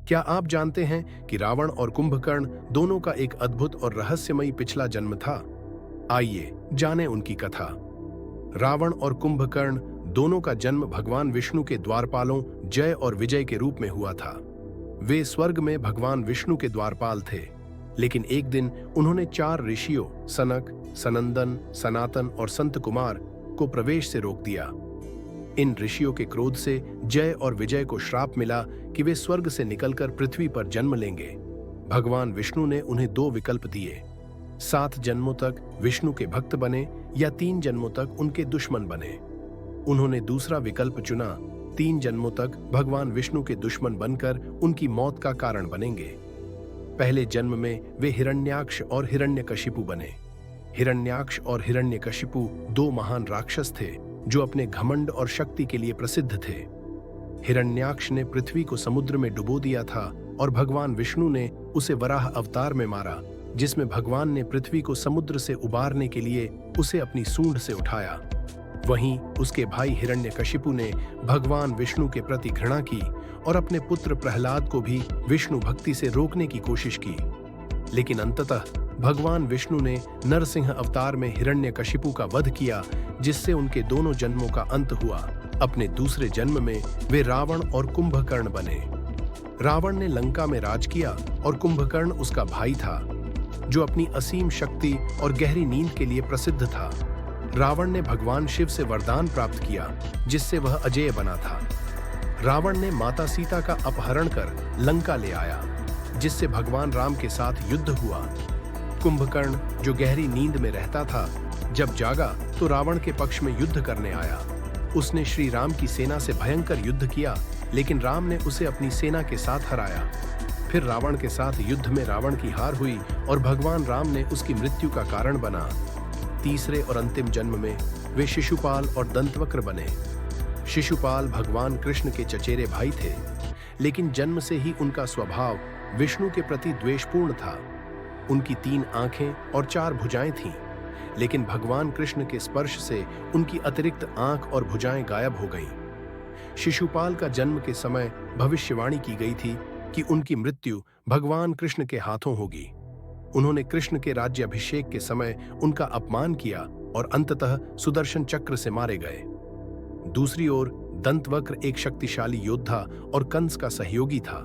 क्या आप जानते हैं कि रावण और कुंभकर्ण दोनों का एक अद्भुत और रहस्यमयी पिछला जन्म था? आइए जानें उनकी कथा। रावण और कुंभकर्ण दोनों का जन्म भगवान विष्णु के द्वारपालों जय और विजय के रूप में हुआ था। वे स्वर्ग में भगवान विष्णु के द्वारपाल थे, लेकिन एक दिन उन्होंने 4 ऋषियों सनक, सनंदन, सनातन और संत कुमार को प्रवेश से रोक दिया। इन ऋषियों के क्रोध से जय और विजय को श्राप मिला कि वे स्वर्ग से निकलकर पृथ्वी पर जन्म लेंगे। भगवान विष्णु ने उन्हें 2 विकल्प दिए, 7 जन्मों तक विष्णु के भक्त बने या 3 जन्मों तक उनके दुश्मन बने। उन्होंने दूसरा विकल्प चुना, 3 जन्मों तक भगवान विष्णु के दुश्मन बनकर उनकी मौत का कारण बनेंगे। पहले जन्म में वे हिरण्याक्ष और हिरण्यकशिपु बने। हिरण्याक्ष और हिरण्यकशिपु 2 महान राक्षस थे जो अपने घमंड और शक्ति के लिए प्रसिद्ध थे। हिरण्याक्ष ने पृथ्वी को समुद्र में डुबो दिया था और भगवान विष्णु ने उसे वराह अवतार में मारा, जिसमें भगवान ने पृथ्वी को समुद्र से उबारने के लिए उसे अपनी सूंड से उठाया। वहीं उसके भाई हिरण्यकशिपु ने भगवान विष्णु के प्रति घृणा की और अपने पुत्र प्रहलाद को भी विष्णु भक्ति से रोकने की कोशिश की। लेकिन अंततः भगवान विष्णु ने नरसिंह अवतार में हिरण्यकशिपु का वध किया, जिससे उनके दोनों जन्मों का अंत हुआ। अपने दूसरे जन्म में वे रावण और कुंभकर्ण बने। रावण ने लंका में राज किया और कुंभकर्ण उसका भाई था, जो अपनी असीम शक्ति और गहरी नींद के लिए प्रसिद्ध था। रावण ने भगवान शिव से वरदान प्राप्त किया, जिससे वह अजेय बना था। रावण ने माता सीता का अपहरण कर लंका ले आया, जिससे भगवान राम के साथ युद्ध हुआ। कुंभकर्ण, जो गहरी नींद में रहता था, जब जागा तो रावण के पक्ष में युद्ध करने आया। उसने श्री राम की सेना से भयंकर युद्ध किया, लेकिन राम ने उसे अपनी सेना के साथ हराया। फिर रावण के साथ युद्ध में रावण की हार हुई और भगवान राम ने उसकी मृत्यु का कारण बना। तीसरे और अंतिम जन्म में वे शिशुपाल और दंतवक्र बने। शिशुपाल भगवान कृष्ण के चचेरे भाई थे, लेकिन जन्म से ही उनका स्वभाव विष्णु के प्रति द्वेषपूर्ण था। उनकी 3 आंखें और 4 भुजाएं थीं, लेकिन भगवान कृष्ण के स्पर्श से उनकी अतिरिक्त आंख और भुजाएं गायब हो गईं। शिशुपाल का जन्म के समय भविष्यवाणी की गई थी कि उनकी मृत्यु भगवान कृष्ण के हाथों होगी। उन्होंने कृष्ण के राज्याभिषेक के समय उनका अपमान किया और अंततः सुदर्शन चक्र से मारे गए। दूसरी ओर दंतवक्र एक शक्तिशाली योद्धा और कंस का सहयोगी था।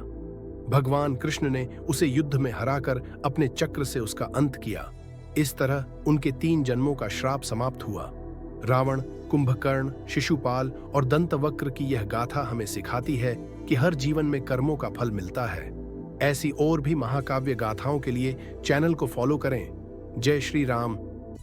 भगवान कृष्ण ने उसे युद्ध में हराकर अपने चक्र से उसका अंत किया। इस तरह उनके 3 जन्मों का श्राप समाप्त हुआ। रावण, कुंभकर्ण, शिशुपाल और दंतवक्र की यह गाथा हमें सिखाती है कि हर जीवन में कर्मों का फल मिलता है। ऐसी और भी महाकाव्य गाथाओं के लिए चैनल को फॉलो करें। जय श्री राम।